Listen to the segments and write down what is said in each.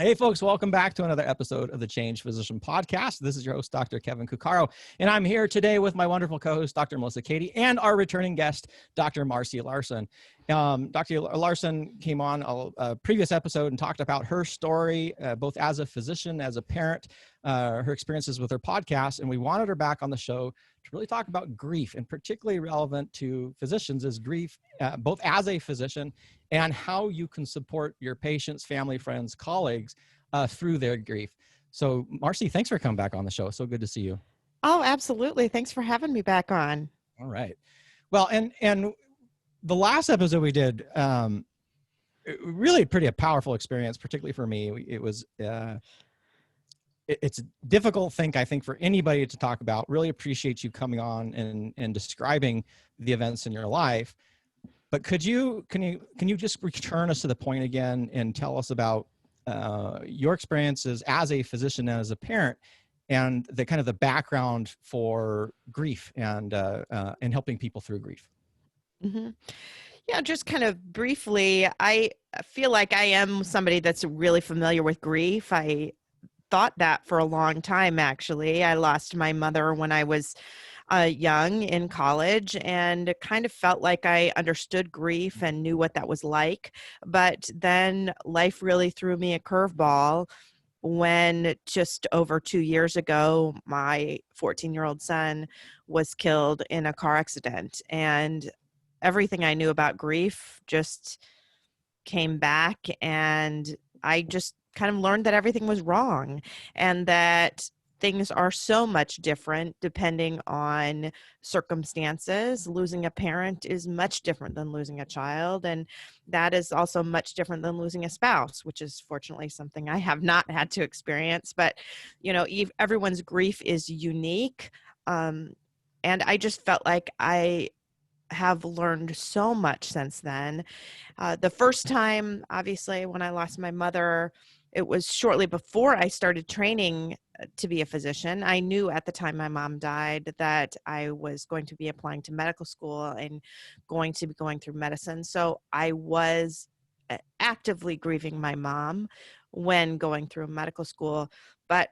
Hey folks, welcome back to another episode of the Change Physician Podcast. This is your host, Dr. Kevin Cuccaro, and I'm here today with my wonderful co-host, Dr. Melissa Cady, and our returning guest, Dr. Marcy Larson. Dr. Larson came on a previous episode and talked about her story, both as a physician, as a parent, her experiences with her podcast, and we wanted her back on the show to really talk about grief, and particularly relevant to physicians is grief, both as a physician and how you can support your patients, family, friends, colleagues through their grief. So Marcy, thanks for coming back on the show. So good to see you. Oh, absolutely. Thanks for having me back on. All right. Well, and the last episode we did, really pretty a powerful experience, particularly for me. It was, it's a difficult thing, I think, for anybody to talk about. Really appreciate you coming on and describing the events in your life. But can you just return us to the point again and tell us about your experiences as a physician and as a parent, and the kind of the background for grief and helping people through grief? Mm-hmm. Yeah, just kind of briefly, I feel like I am somebody that's really familiar with grief. I thought that for a long time, actually. I lost my mother when I was young in college, and kind of felt like I understood grief and knew what that was like. But then life really threw me a curveball when just over 2 years ago, my 14-year-old son was killed in a car accident. And everything I knew about grief just came back, and I just kind of learned that everything was wrong, and that things are so much different depending on circumstances. Losing a parent is much different than losing a child, and that is also much different than losing a spouse, which is fortunately something I have not had to experience. But, you know, everyone's grief is unique, and I just felt like I have learned so much since then. The first time, obviously, when I lost my mother, it was shortly before I started training to be a physician. I knew at the time my mom died that I was going to be applying to medical school and going to be going through medicine. So I was actively grieving my mom when going through medical school. But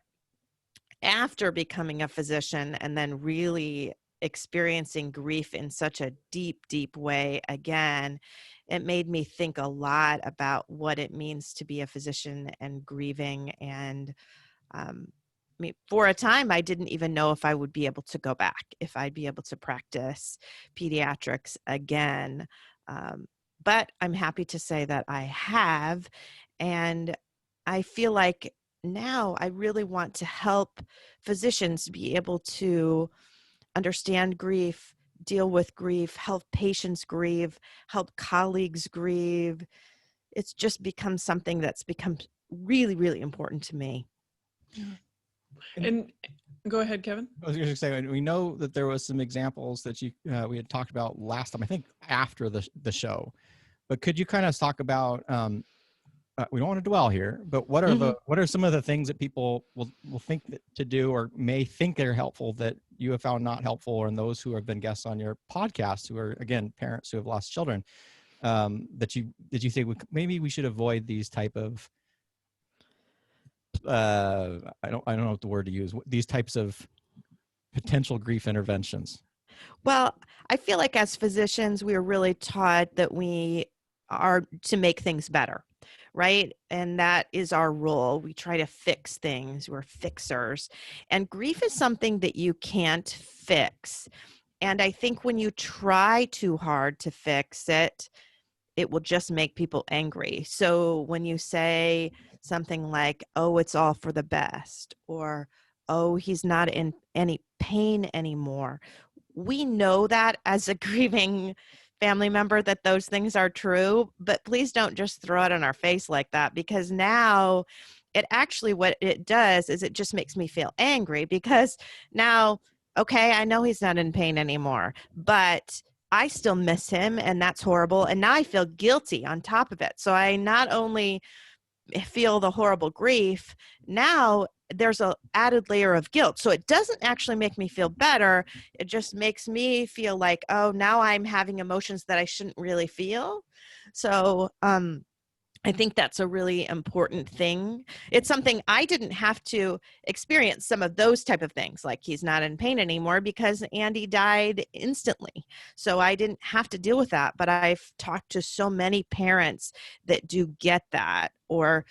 after becoming a physician and then really experiencing grief in such a deep, deep way again, it made me think a lot about what it means to be a physician and grieving. And I mean, for a time, I didn't even know if I would be able to go back, if I'd be able to practice pediatrics again. But I'm happy to say that I have. And I feel like now I really want to help physicians be able to understand grief, deal with grief, help patients grieve, help colleagues grieve. It's just become something that's become really, really important to me. And go ahead, Kevin. I was going to say, we know that there was some examples that we had talked about last time, I think after the show, but could you kind of talk about, we don't want to dwell here, but what are some of the things that people will think to do or may think they're helpful that you have found not helpful, or in those who have been guests on your podcast who are, again, parents who have lost children, that you think maybe we should avoid these type of I don't know what the word to use, these types of potential grief interventions? Well, I feel like as physicians, we are really taught that we are to make things better, right? And that is our role. We try to fix things. We're fixers. And grief is something that you can't fix. And I think when you try too hard to fix it, it will just make people angry. So when you say something like, oh, it's all for the best, or, oh, he's not in any pain anymore, we know that as a grieving family member that those things are true, but please don't just throw it in our face like that, because now it actually, what it does is it just makes me feel angry, because now, okay, I know he's not in pain anymore, but I still miss him, and that's horrible. And now I feel guilty on top of it. So I not only feel the horrible grief, now there's an added layer of guilt. So it doesn't actually make me feel better. It just makes me feel like, oh, now I'm having emotions that I shouldn't really feel. So I think that's a really important thing. It's something I didn't have to experience, some of those type of things, like he's not in pain anymore because Andy died instantly. So I didn't have to deal with that. But I've talked to so many parents that do get that, or,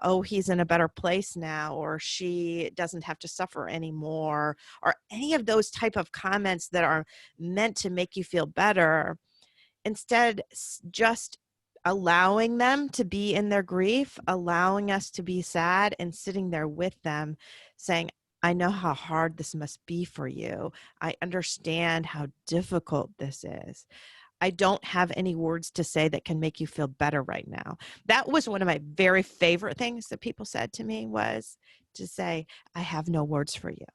oh, he's in a better place now, or she doesn't have to suffer anymore, or any of those type of comments that are meant to make you feel better. Instead, just allowing them to be in their grief, allowing us to be sad, and sitting there with them saying, I know how hard this must be for you. I understand how difficult this is. I don't have any words to say that can make you feel better right now. That was one of my very favorite things that people said to me, was to say, I have no words for you.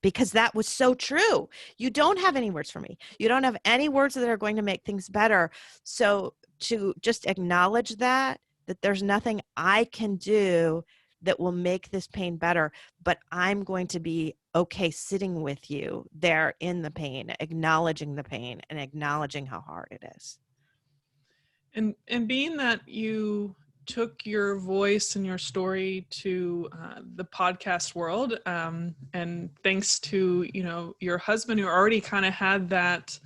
Because that was so true. You don't have any words for me. You don't have any words that are going to make things better. So to just acknowledge that there's nothing I can do that will make this pain better, but I'm going to be okay sitting with you there in the pain, acknowledging the pain and acknowledging how hard it is. And being that you took your voice and your story to the podcast world, and thanks to your husband, who already kind of had that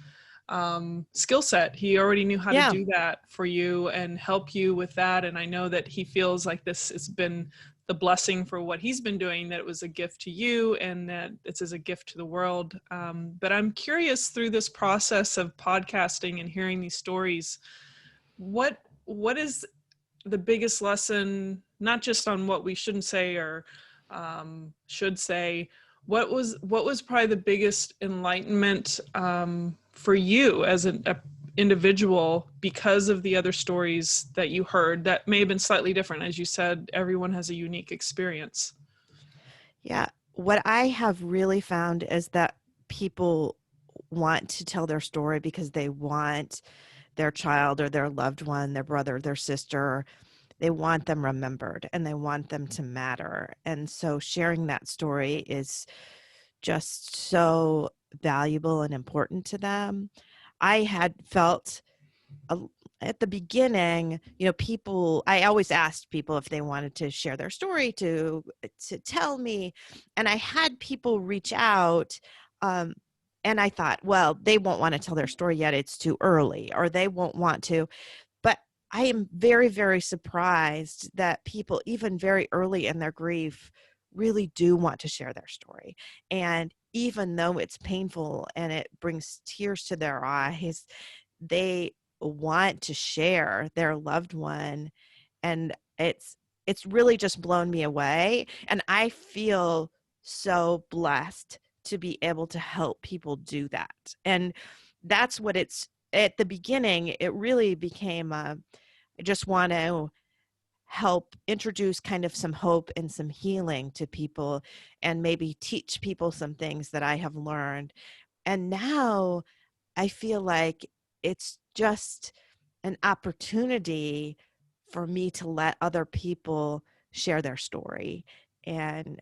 skill set, he already knew how to do that for you and help you with that. And I know that he feels like this has been the blessing for what he's been doing, that it was a gift to you and that it's as a gift to the world. But I'm curious, through this process of podcasting and hearing these stories, what is the biggest lesson, not just on what we shouldn't say or should say, what was probably the biggest enlightenment for you as an individual, because of the other stories that you heard that may have been slightly different? As you said, everyone has a unique experience. Yeah. What I have really found is that people want to tell their story because they want their child or their loved one, their brother, their sister, they want them remembered and they want them to matter. And so sharing that story is just so valuable and important to them. I had felt at the beginning, people, I always asked people if they wanted to share their story, to tell me. And I had people reach out, and I thought, well, they won't want to tell their story yet. It's too early, or they won't want to. But I am very, very surprised that people, even very early in their grief, really do want to share their story. And even though it's painful and it brings tears to their eyes, they want to share their loved one. And it's really just blown me away. And I feel so blessed to be able to help people do that. And that's what it's, at the beginning, it really became I just want to help introduce kind of some hope and some healing to people, and maybe teach people some things that I have learned. And now I feel like it's just an opportunity for me to let other people share their story. And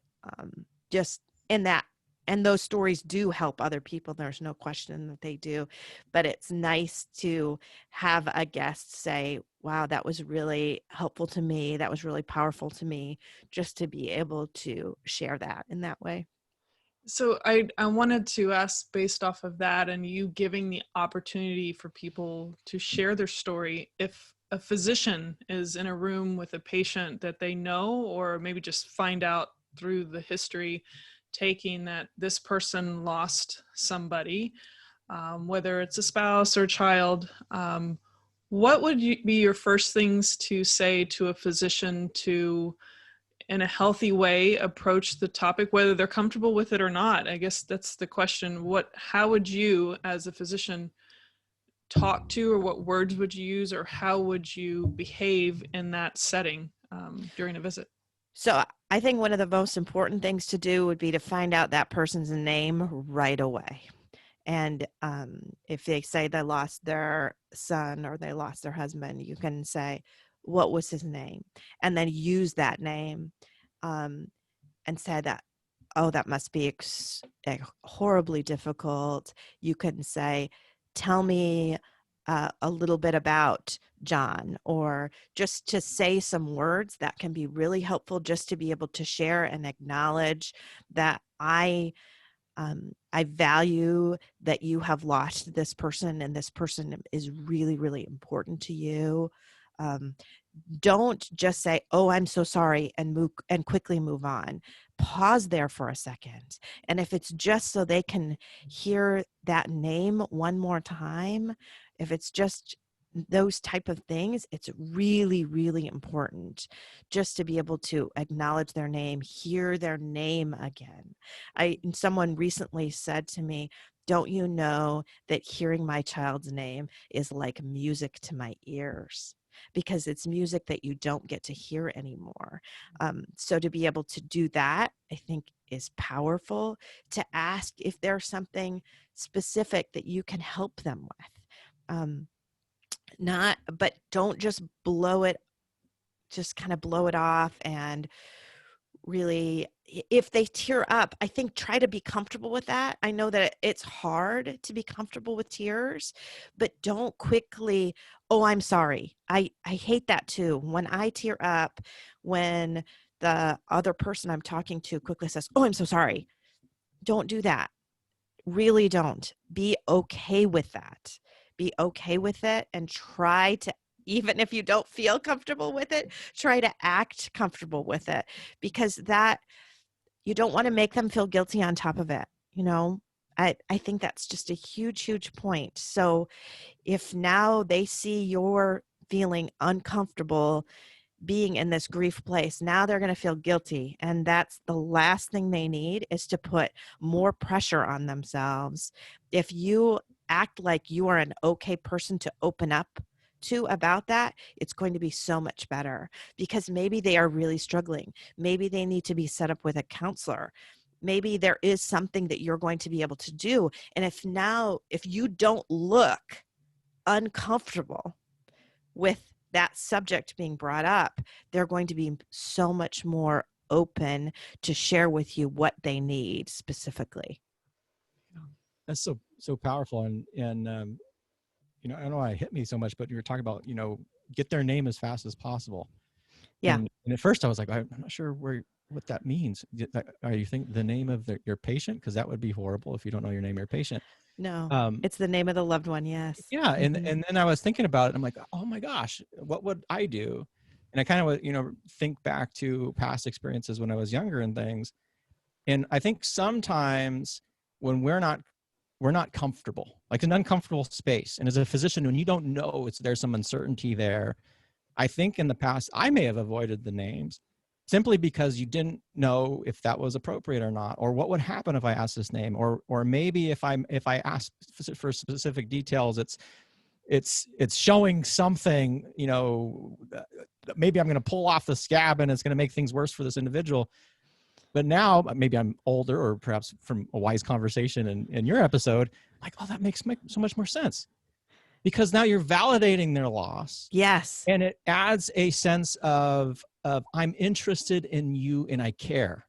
just in that, and those stories do help other people. There's no question that they do. But it's nice to have a guest say, wow, that was really helpful to me. That was really powerful to me, just to be able to share that in that way. So I wanted to ask, based off of that and you giving the opportunity for people to share their story, if a physician is in a room with a patient that they know, or maybe just find out through the history taking that this person lost somebody, whether it's a spouse or child, what would be your first things to say to a physician to, in a healthy way, approach the topic, whether they're comfortable with it or not? I guess that's the question. How would you, as a physician, talk to, or what words would you use, or how would you behave in that setting during a visit? So I think one of the most important things to do would be to find out that person's name right away. And if they say they lost their son or they lost their husband, you can say, what was his name? And then use that name, and say that, oh, that must be horribly difficult. You can say, tell me a little bit about John, or just to say some words that can be really helpful, just to be able to share and acknowledge that I value that you have lost this person, and this person is really, really important to you. Don't just say, "Oh, I'm so sorry," and quickly move on. Pause there for a second. And if it's just so they can hear that name one more time, if it's just those type of things, it's really, really important just to be able to acknowledge their name, hear their name again. Someone recently said to me, "Don't you know that hearing my child's name is like music to my ears?" Because it's music that you don't get to hear anymore. So to be able to do that, I think, is powerful. To ask if there's something specific that you can help them with. But don't just kind of blow it off. And really, if they tear up, I think try to be comfortable with that. I know that it's hard to be comfortable with tears, but don't quickly, "Oh, I'm sorry." I hate that too. When I tear up, when the other person I'm talking to quickly says, "Oh, I'm so sorry." Don't do that. Really don't. Be okay with that. Be okay with it, and try to, even if you don't feel comfortable with it, try to act comfortable with it, because that, you don't want to make them feel guilty on top of it. I think that's just a huge, huge point. So if now they see you're feeling uncomfortable being in this grief place, now they're going to feel guilty. And that's the last thing they need, is to put more pressure on themselves. If you act like you are an okay person to open up to about that, it's going to be so much better, because maybe they are really struggling. Maybe they need to be set up with a counselor. Maybe there is something that you're going to be able to do. And if you don't look uncomfortable with that subject being brought up, they're going to be so much more open to share with you what they need specifically. That's so powerful. And I don't know why it hit me so much, but you were talking about, get their name as fast as possible. Yeah. And at first I was like, I'm not sure what that means. Are you think the name of your patient? Because that would be horrible if you don't know your name of your patient. No, it's the name of the loved one. Yes. Yeah. And then I was thinking about it. I'm like, oh my gosh, what would I do? And I kind of, think back to past experiences when I was younger and things. And I think sometimes when we're not comfortable, like an uncomfortable space. And as a physician, when you don't know there's some uncertainty there, I think in the past, I may have avoided the names simply because you didn't know if that was appropriate or not, or what would happen if I asked this name, or maybe if I ask for specific details, it's showing something, maybe I'm going to pull off the scab and it's going to make things worse for this individual. But now maybe I'm older, or perhaps from a wise conversation in your episode, like, oh, that makes so much more sense, because now you're validating their loss. Yes. And it adds a sense of I'm interested in you and I care.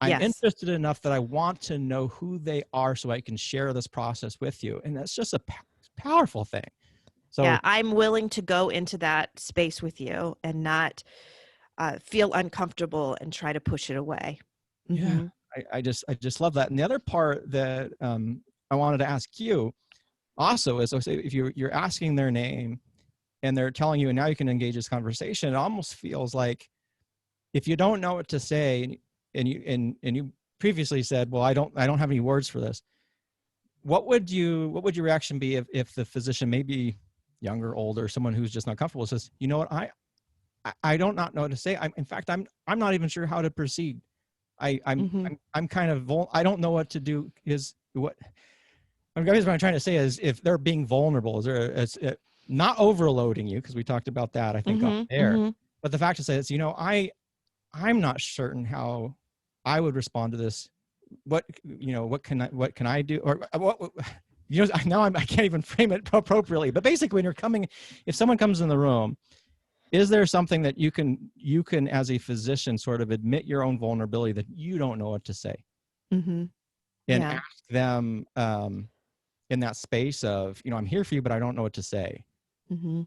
I'm interested enough that I want to know who they are so I can share this process with you. And that's just a powerful thing. So yeah, I'm willing to go into that space with you and not feel uncomfortable and try to push it away. Yeah, I just love that. And the other part that I wanted to ask you also is, so if you're asking their name and they're telling you, and now you can engage this conversation, it almost feels like if you don't know what to say, and you previously said, well, I don't have any words for this. What would your reaction be if the physician, maybe younger, older, someone who's just not comfortable, says, you know what, I don't not know what to say. In fact, I'm not even sure how to proceed. I'm kind of I don't know what to do. What I'm trying to say is, if they're being vulnerable, is there not overloading you, because we talked about that, I think, up there. But the fact to say is, I'm not certain how I would respond to this. What can I do? Or what, now I can't even frame it appropriately. But basically, if someone comes in the room, is there something that you can as a physician sort of admit your own vulnerability, that you don't know what to say, and ask them, in that space of, I'm here for you, but I don't know what to say. Mm-hmm.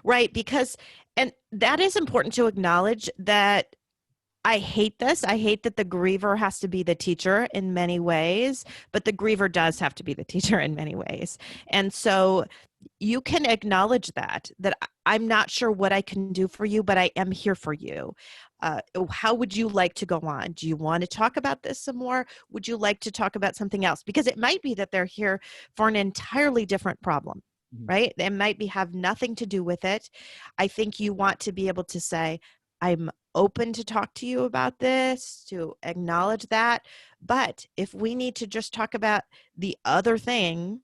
Right. And that is important to acknowledge that I hate this. I hate that the griever has to be the teacher in many ways, but the griever does have to be the teacher in many ways. And so you can acknowledge that I'm not sure what I can do for you, but I am here for you. How would you like to go on? Do you want to talk about this some more? Would you like to talk about something else? Because it might be that they're here for an entirely different problem, right? It might have nothing to do with it. I think you want to be able to say, I'm open to talk to you about this, to acknowledge that. But if we need to just talk about the other thing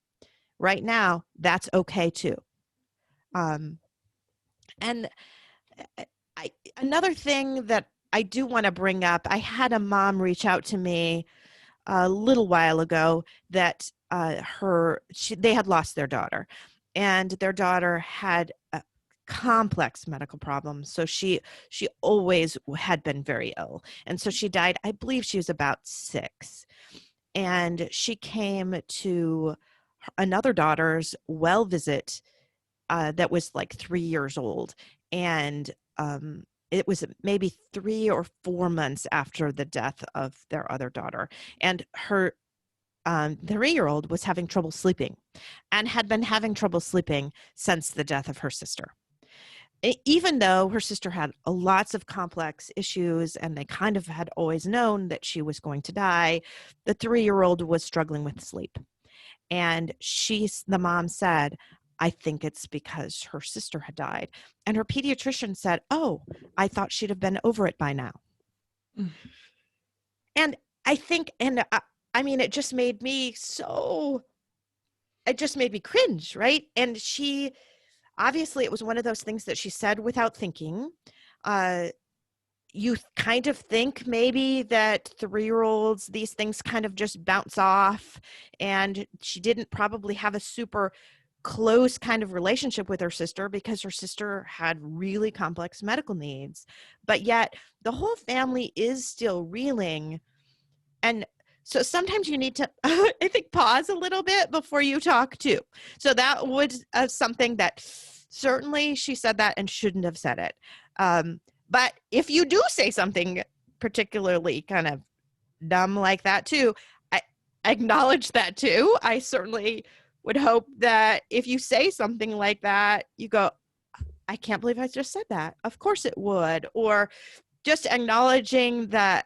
right now, that's okay too. And another thing that I do want to bring up, I had a mom reach out to me a little while ago that they had lost their daughter, and their daughter had complex medical problems. So she always had been very ill. And so she died, I believe she was about 6. And she came to another daughter's well visit that was like 3 years old. And it was maybe 3 or 4 months after the death of their other daughter. And her 3-year-old was having trouble sleeping and had been having trouble sleeping since the death of her sister. Even though her sister had lots of complex issues and they kind of had always known that she was going to die, the 3-year-old was struggling with sleep. And the mom said, I think it's because her sister had died. And her pediatrician said, oh, I thought she'd have been over it by now. Mm. And I think, it just made me cringe, right? And obviously, it was one of those things that she said without thinking. You kind of think maybe that 3-year-olds, these things kind of just bounce off, and she didn't probably have a super close kind of relationship with her sister because her sister had really complex medical needs. But yet, the whole family is still reeling. And so sometimes you need to, I think, pause a little bit before you talk too. So that was something that certainly she said that and shouldn't have said it. But if you do say something particularly kind of dumb like that too, I acknowledge that too. I certainly would hope that if you say something like that, you go, I can't believe I just said that. Of course it would. Or just acknowledging that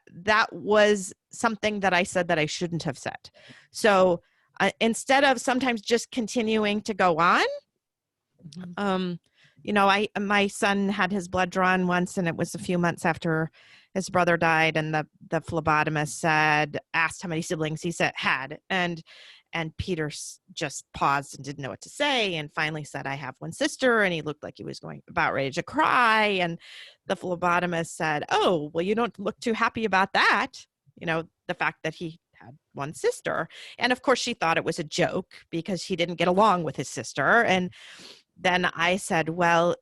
was something that I said that I shouldn't have said. So instead of sometimes just continuing to go on, my son had his blood drawn once, and it was a few months after his brother died, and the phlebotomist asked how many siblings he had, and Peter just paused and didn't know what to say, and finally said, I have one sister, and he looked like he was about ready to cry, and the phlebotomist said, oh, well, you don't look too happy about that, the fact that he had one sister. And of course, she thought it was a joke because he didn't get along with his sister. And then I said, well,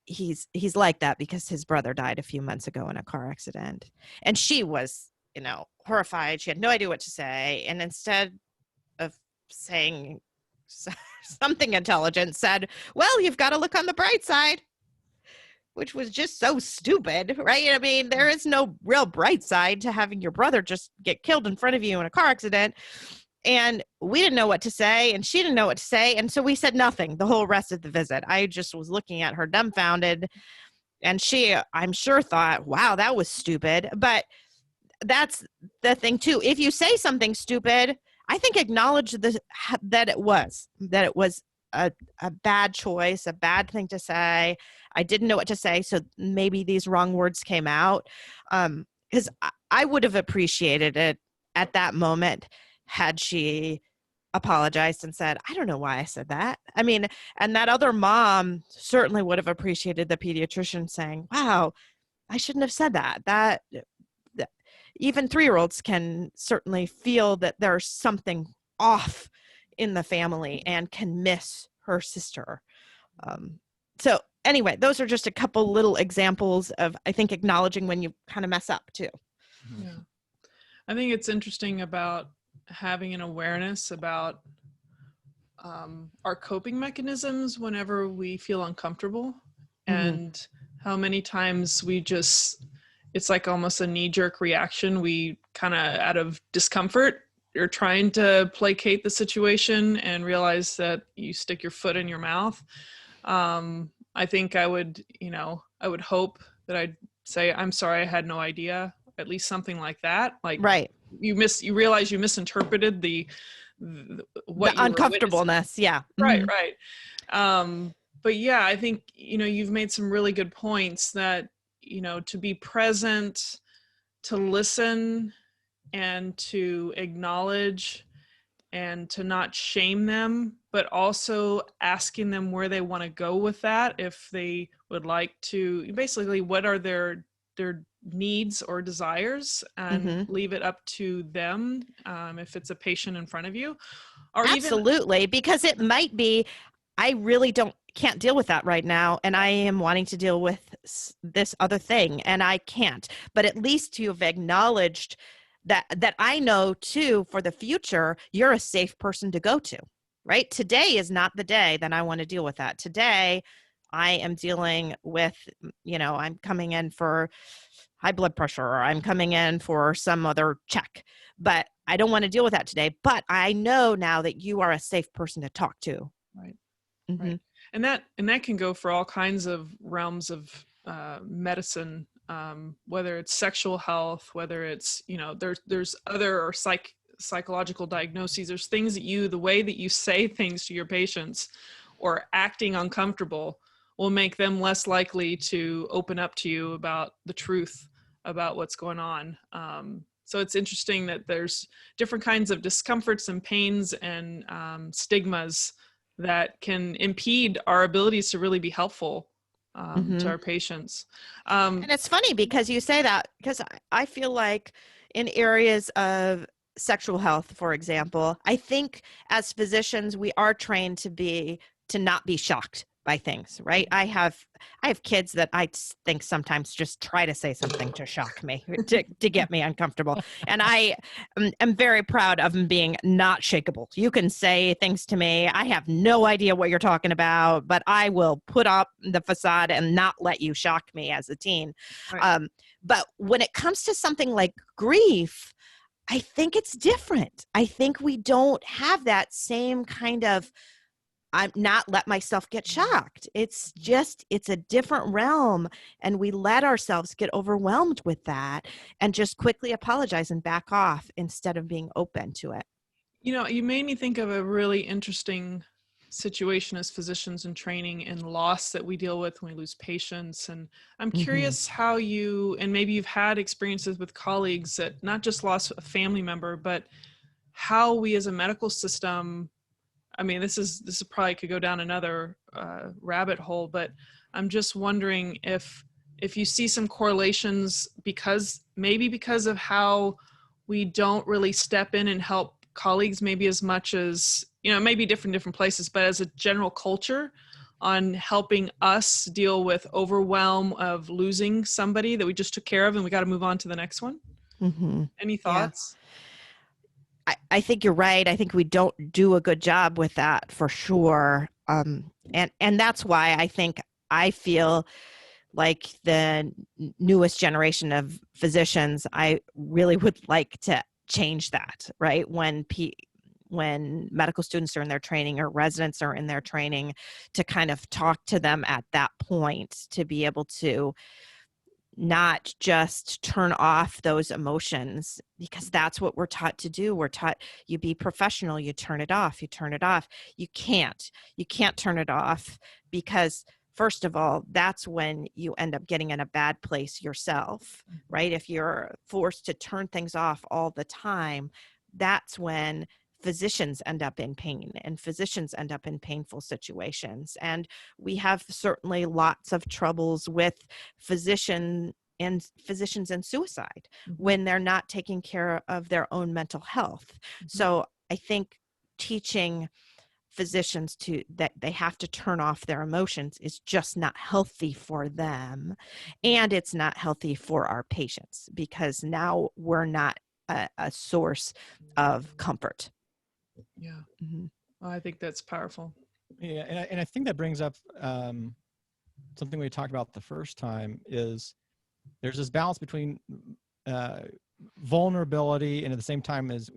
he's like that because his brother died a few months ago in a car accident. And she was, horrified. She had no idea what to say. And instead of saying something intelligent, said, well, you've got to look on the bright side, which was just so stupid, right? I mean, there is no real bright side to having your brother just get killed in front of you in a car accident. And we didn't know what to say, and she didn't know what to say. And so we said nothing the whole rest of the visit. I just was looking at her dumbfounded, and she, I'm sure, thought, wow, that was stupid. But that's the thing too. If you say something stupid, I think acknowledge that it was a bad choice, a bad thing to say. I didn't know what to say, so maybe these wrong words came out. Because I would have appreciated it at that moment had she apologized and said, I don't know why I said that. I mean, and that other mom certainly would have appreciated the pediatrician saying, wow, I shouldn't have said that. That even 3-year-olds can certainly feel that there's something off in the family and can miss her sister. So anyway, those are just a couple little examples of, I think, acknowledging when you kind of mess up too. Yeah. I think it's interesting about having an awareness about our coping mechanisms whenever we feel uncomfortable, Mm-hmm. and how many times it's like almost a knee-jerk reaction. We kind of, out of discomfort, you're trying to placate the situation and realize that you stick your foot in your mouth. I think I would hope that I'd say, I'm sorry, I had no idea, at least something like that. Like, Right. you realize you misinterpreted what The you were witnessing. uncomfortableness. Yeah. Right, Mm-hmm. right. But yeah, I think, you've made some really good points that, to be present, to listen, and to acknowledge, and to not shame them, but also asking them where they want to go with that. If they would like to, basically, what are their needs or desires, and Mm-hmm. leave it up to them. If it's a patient in front of you, or Absolutely. Because it might be, I really can't deal with that right now. And I am wanting to deal with this other thing and I can't, but at least you've acknowledged that I know too, for the future, you're a safe person to go to, right? Today is not the day that I want to deal with that. Today, I am dealing with, I'm coming in for high blood pressure, or I'm coming in for some other check, but I don't want to deal with that today. But I know now that you are a safe person to talk to. right. Mm-hmm. Right. And that can go for all kinds of realms of medicine, whether it's sexual health, whether it's, there's other, or psychological diagnoses. There's things that the way that you say things to your patients, or acting uncomfortable, will make them less likely to open up to you about the truth about what's going on. So it's interesting that there's different kinds of discomforts and pains and stigmas that can impede our abilities to really be helpful Mm-hmm. to our patients. And it's funny because you say that, because I feel like in areas of sexual health, for example, I think as physicians, we are trained to not be shocked by things, right? I have kids that I think sometimes just try to say something to shock me, to get me uncomfortable. And I am very proud of them being not shakeable. You can say things to me, I have no idea what you're talking about, but I will put up the facade and not let you shock me as a teen. Right. But when it comes to something like grief, I think it's different. I think we don't have that same kind of, I'm not let myself get shocked. It's a different realm. And we let ourselves get overwhelmed with that and just quickly apologize and back off instead of being open to it. You made me think of a really interesting situation as physicians in training, and loss that we deal with when we lose patients. And I'm curious how and maybe you've had experiences with colleagues that not just lost a family member, but how we as a medical system, I mean, this is probably could go down another rabbit hole, but I'm just wondering if you see some correlations, because of how we don't really step in and help colleagues, maybe as much as, maybe different places, but as a general culture on helping us deal with overwhelm of losing somebody that we just took care of and we got to move on to the next one. Mm-hmm. Any thoughts? Yeah. I think you're right. I think we don't do a good job with that for sure. And that's why I feel like the newest generation of physicians, I really would like to change that, right? When medical students are in their training or residents are in their training, to kind of talk to them at that point, to be able to not just turn off those emotions, because that's what we're taught to do. We're taught, you be professional, you turn it off. You can't turn it off, because first of all, that's when you end up getting in a bad place yourself, right? If you're forced to turn things off all the time, that's when physicians end up in pain and physicians end up in painful situations. And we have certainly lots of troubles with physicians and suicide when they're not taking care of their own mental health. So I think teaching physicians that they have to turn off their emotions is just not healthy for them. And it's not healthy for our patients, because now we're not a source of comfort. Yeah. Mm-hmm. I think that's powerful. Yeah, and I think that brings up something we talked about the first time is there's this balance between vulnerability, and at the same time as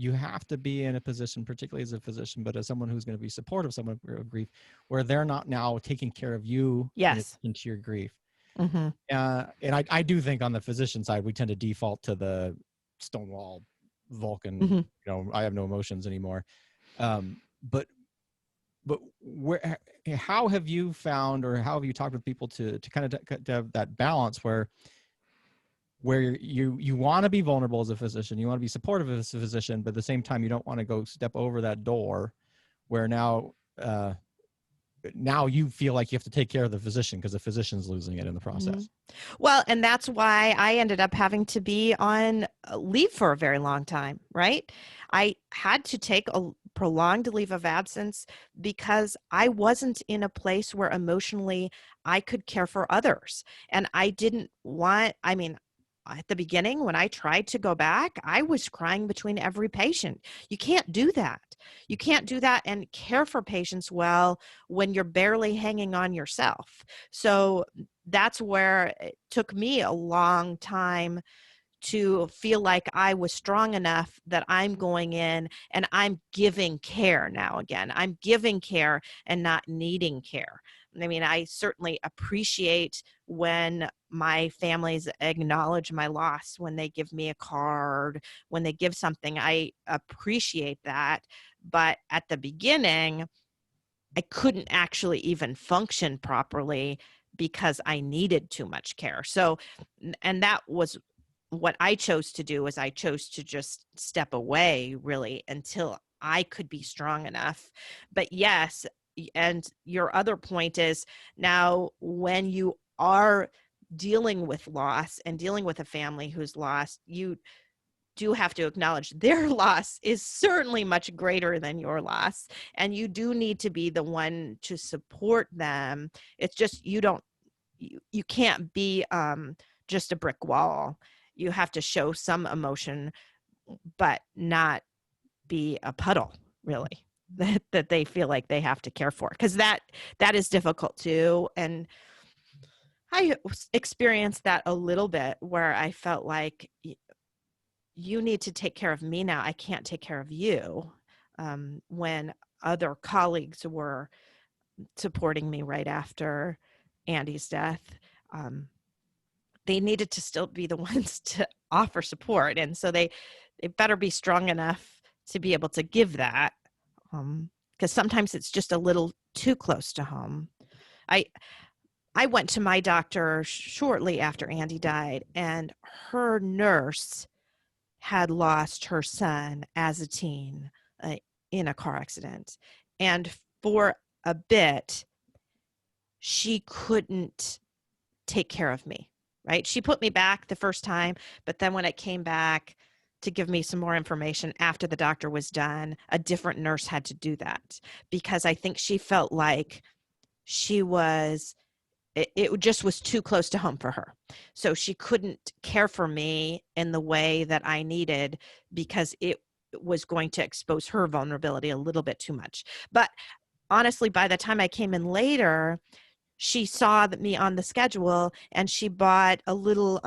you have to be in a position, particularly as a physician, but as someone who's going to be supportive of someone of grief, where they're not now taking care of you Yes. into your grief. Mm-hmm. And I do think on the physician side, we tend to default to the Stonewall Vulcan, Mm-hmm. I have no emotions anymore. But how have you found, or how have you talked with people to kind of to have that balance where you want to be vulnerable as a physician, you want to be supportive as a physician, but at the same time, you don't want to go step over that door where now you feel like you have to take care of the physician because the physician's losing it in the process. Mm-hmm. Well, and that's why I ended up having to be on leave for a very long time, right? I had to take a prolonged leave of absence because I wasn't in a place where emotionally I could care for others. And I didn't want, at the beginning, when I tried to go back, I was crying between every patient. You can't do that. You can't do that and care for patients well when you're barely hanging on yourself. So that's where it took me a long time to feel like I was strong enough that I'm going in and I'm giving care now again. I'm giving care and not needing care. I certainly appreciate when my families acknowledge my loss, when they give me a card, when they give something. I appreciate that. But at the beginning, I couldn't actually even function properly because I needed too much care. So, and that was what I chose to do, is I chose to just step away really until I could be strong enough. But yes, and your other point is, now when you are dealing with loss and dealing with a family who's lost, you do have to acknowledge their loss is certainly much greater than your loss. And you do need to be the one to support them. It's just, you can't be just a brick wall. You have to show some emotion, but not be a puddle, really, that they feel like they have to care for. Because that is difficult too. And I experienced that a little bit, where I felt like, you need to take care of me now. I can't take care of you. When other colleagues were supporting me right after Andy's death, they needed to still be the ones to offer support. And so they better be strong enough to be able to give that. Because sometimes it's just a little too close to home. I went to my doctor shortly after Andy died, and her nurse had lost her son as a teen in a car accident. And for a bit, she couldn't take care of me, right? She put me back the first time, but then when it came back to give me some more information after the doctor was done, a different nurse had to do that, because I think she felt like it just was too close to home for her. So she couldn't care for me in the way that I needed, because it was going to expose her vulnerability a little bit too much. But honestly, by the time I came in later, she saw me on the schedule, and she bought a little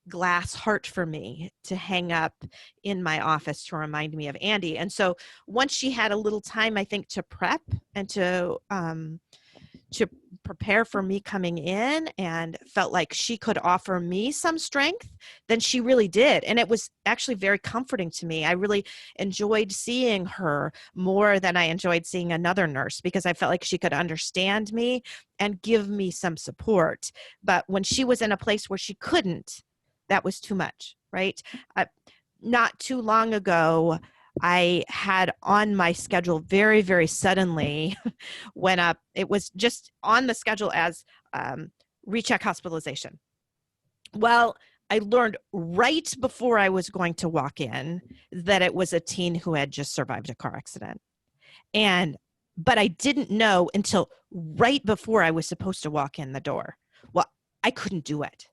glass heart for me to hang up in my office to remind me of Andy. And so once she had a little time, I think, to prep and to prepare for me coming in, and felt like she could offer me some strength, then she really did. And it was actually very comforting to me. I really enjoyed seeing her more than I enjoyed seeing another nurse, because I felt like she could understand me and give me some support. But when she was in a place where she couldn't, that was too much, right? Not too long ago, I had on my schedule very, very suddenly went up. It was just on the schedule as recheck hospitalization. Well, I learned right before I was going to walk in that it was a teen who had just survived a car accident. But I didn't know until right before I was supposed to walk in the door. Well, I couldn't do it.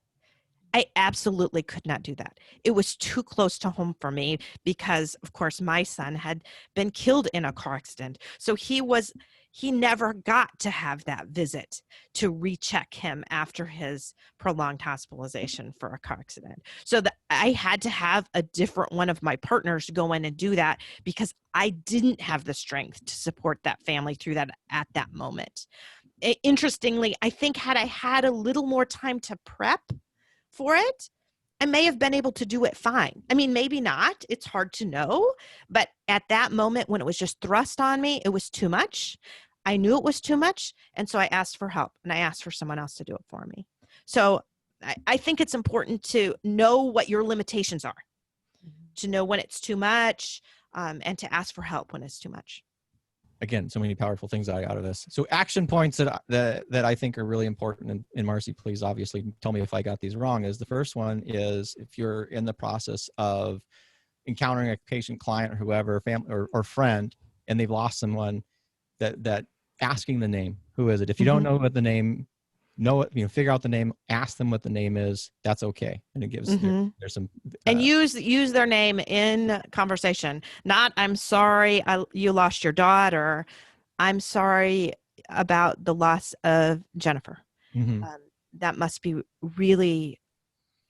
I absolutely could not do that. It was too close to home for me because, of course, my son had been killed in a car accident. So he never got to have that visit to recheck him after his prolonged hospitalization for a car accident. So that I had to have a different one of my partners go in and do that because I didn't have the strength to support that family through that at that moment. Interestingly, I think had I had a little more time to prep for it, I may have been able to do it fine. I mean, maybe not. It's hard to know. But at that moment, when it was just thrust on me, it was too much. I knew it was too much. And so I asked for help, and I asked for someone else to do it for me. So I think it's important to know what your limitations are, to know when it's too much, and to ask for help when it's too much. Again, so many powerful things I got out of this. So action points that I think are really important, and Marcy, please obviously tell me if I got these wrong, is the first one is if you're in the process of encountering a patient, client, or whoever, family or friend, and they've lost someone, that asking the name. Who is it? If you don't know what the name, figure out the name, ask them what the name is. That's okay. And it gives, there's some. And use their name in conversation. Not, I'm sorry you lost your daughter. I'm sorry about the loss of Jennifer. That must be really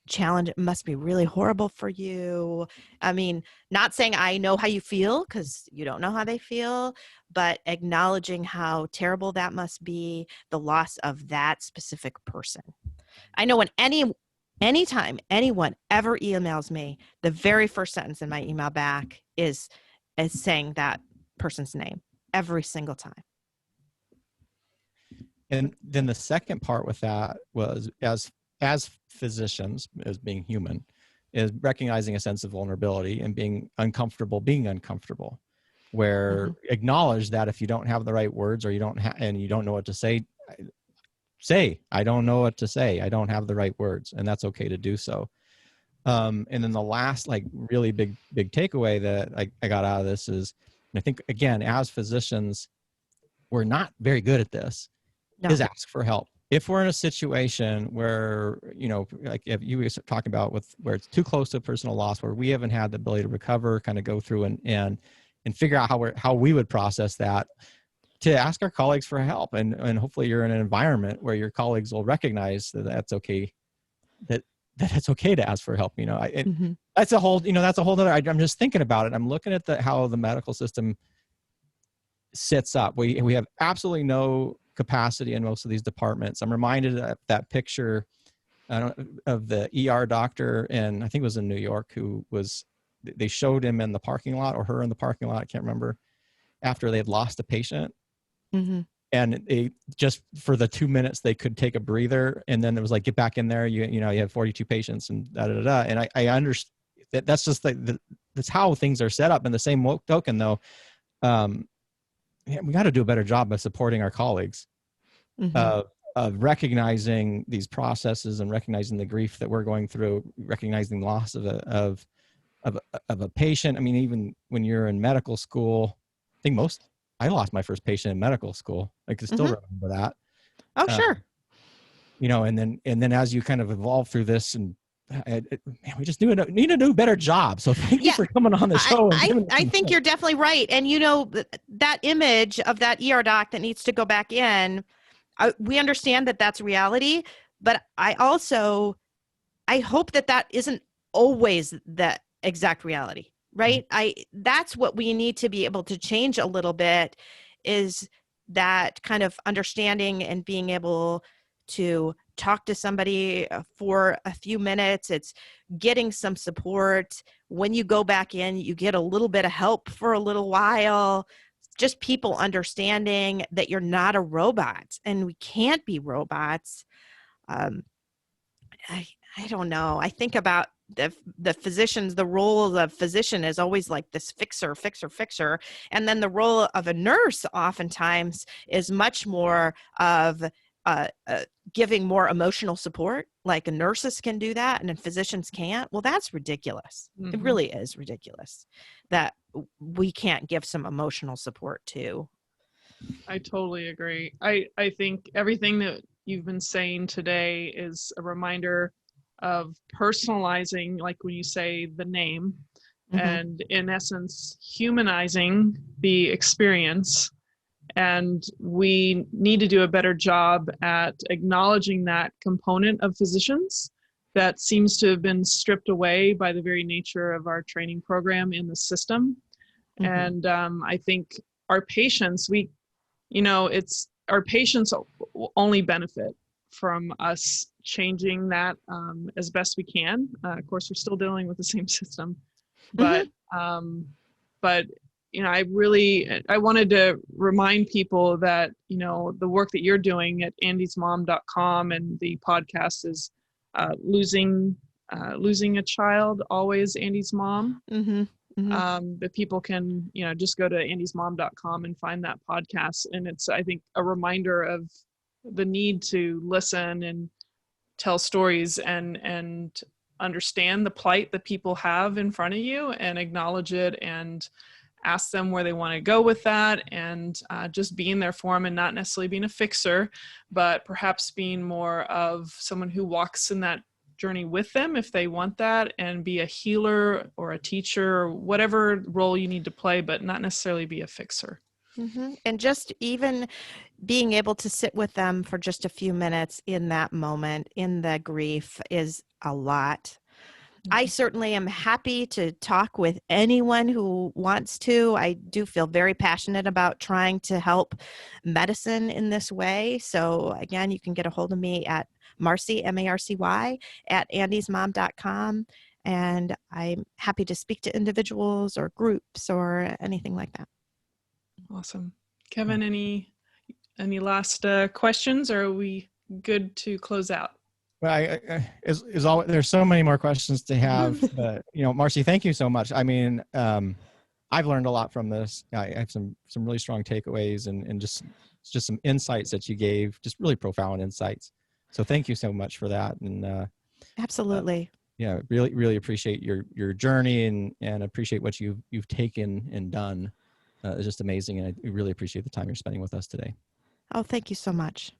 challenging. It must be really horrible for you. I mean, not saying I know how you feel, because you don't know how they feel, but acknowledging how terrible that must be, the loss of that specific person. I know when anytime anyone ever emails me, the very first sentence in my email back is saying that person's name every single time. And then the second part with that was, as physicians, as being human, is recognizing a sense of vulnerability and being uncomfortable, where acknowledge that if you don't have the right words, or you don't know what to say, I don't know what to say. I don't have the right words, and that's okay to do so. And then the last, really big takeaway that I got out of this is, and I think, again, as physicians, we're not very good at this, is ask for help. If we're in a situation where, like if you were talking about where it's too close to a personal loss, where we haven't had the ability to recover, kind of go through and figure out how we would process that, to ask our colleagues for help. And hopefully you're in an environment where your colleagues will recognize that that's okay, that it's okay to ask for help. That's a whole, that's a whole other, I'm just thinking about it. I'm looking at how the medical system sits up. We have absolutely no capacity in most of these departments. I'm reminded of that picture of the ER doctor, and I think it was in New York, they showed him in the parking lot, or her in the parking lot, I can't remember, after they had lost a patient. And they just, for the 2 minutes, they could take a breather, and then it was like, get back in there. You have 42 patients and And I understand that's just that's how things are set up. In the same token, though, we got to do a better job of supporting our colleagues, of recognizing these processes and recognizing the grief that we're going through, recognizing the loss of a patient. I mean, even when you're in medical school, I lost my first patient in medical school. I can still remember that. Oh, sure. And then as you kind of evolve through this, and we just need to do a better job. So thank you for coming on the show. I think you're definitely right. And that image of that ER doc that needs to go back in, we understand that that's reality, but I hope that isn't always the exact reality, right? That's what we need to be able to change a little bit, is that kind of understanding and being able to talk to somebody for a few minutes. It's getting some support. When you go back in, you get a little bit of help for a little while. Just people understanding that you're not a robot, and we can't be robots. I don't know. I think about the physicians. The role of the physician is always like this fixer. And then the role of a nurse oftentimes is much more of giving more emotional support. Like nurses can do that, and then physicians can't. Well, that's ridiculous. It really is ridiculous that we can't give some emotional support too. I totally agree. I think everything that you've been saying today is a reminder of personalizing, like when you say the name, and in essence, humanizing the experience. And we need to do a better job at acknowledging that component of physicians that seems to have been stripped away by the very nature of our training program in the system. And I think our patients, our patients will only benefit from us changing that as best we can. Of course, we're still dealing with the same system, but I wanted to remind people that, the work that you're doing at andysmom.com and the podcast is losing a child, always Andy's mom. That people can, just go to andysmom.com and find that podcast. And it's, I think, a reminder of the need to listen and tell stories and understand the plight that people have in front of you and acknowledge it and ask them where they want to go with that, and just being there for them, and not necessarily being a fixer, but perhaps being more of someone who walks in that journey with them if they want that, and be a healer or a teacher or whatever role you need to play, but not necessarily be a fixer. And just even being able to sit with them for just a few minutes in that moment, in the grief, is a lot. I certainly am happy to talk with anyone who wants to. I do feel very passionate about trying to help medicine in this way. So again, you can get a hold of me at Marcy, MARCY, at andysmom.com. And I'm happy to speak to individuals or groups or anything like that. Awesome. Kevin, any last questions, or are we good to close out? Well, there's so many more questions to have, but Marcy, thank you so much. I mean, I've learned a lot from this. I have some really strong takeaways and just some insights that you gave, just really profound insights. So thank you so much for that. And absolutely. Really, really appreciate your journey and appreciate what you've taken and done. It's just amazing, and I really appreciate the time you're spending with us today. Oh, thank you so much.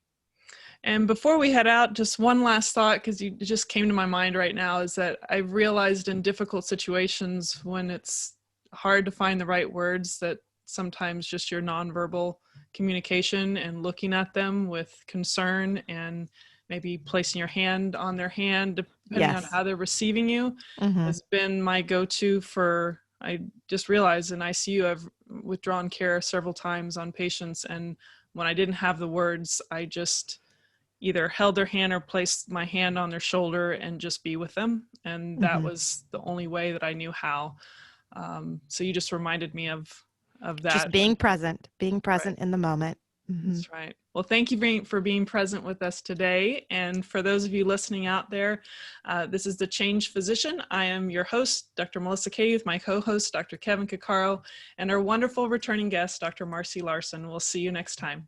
And before we head out, just one last thought, because it just came to my mind right now, is that I've realized in difficult situations when it's hard to find the right words, that sometimes just your nonverbal communication and looking at them with concern and maybe placing your hand on their hand, depending on how they're receiving you, has been my go-to for, I just realized in ICU, I've withdrawn care several times on patients. And when I didn't have the words, I just either held their hand or placed my hand on their shoulder and just be with them. And that was the only way that I knew how. So you just reminded me of that. Just being present in the moment. That's right. Well, thank you for being present with us today. And for those of you listening out there, this is The Change Physician. I am your host, Dr. Melissa Katie, with my co-host, Dr. Kevin Cuccaro, and our wonderful returning guest, Dr. Marcy Larson. We'll see you next time.